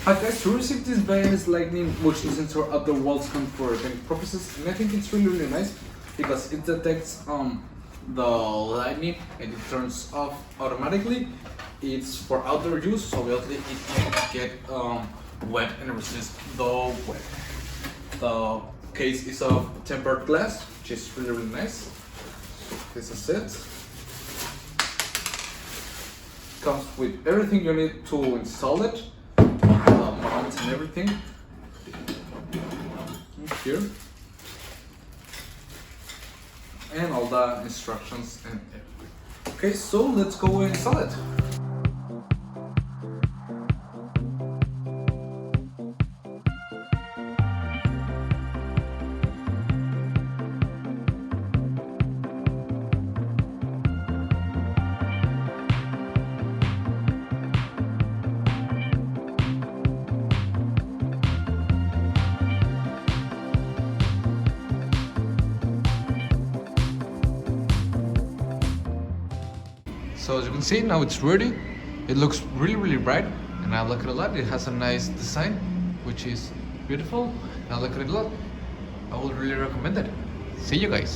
Hi guys, to receive this VIANIS lightning motion sensor outdoor wall sconce for event purposes, and I think it's really nice because it detects the lightning and it turns off automatically. It's for outdoor use, so obviously it can get wet and resist the wet. The case is of tempered glass, which is really nice. This is it. Comes with everything you need to install it. Mounts and everything here, and all the instructions and everything. Okay, so let's go and install it. So as you can see, now it's ready. It looks really bright and I like it a lot. It has a nice design, which is beautiful. I like it a lot. I would really recommend it. See you guys.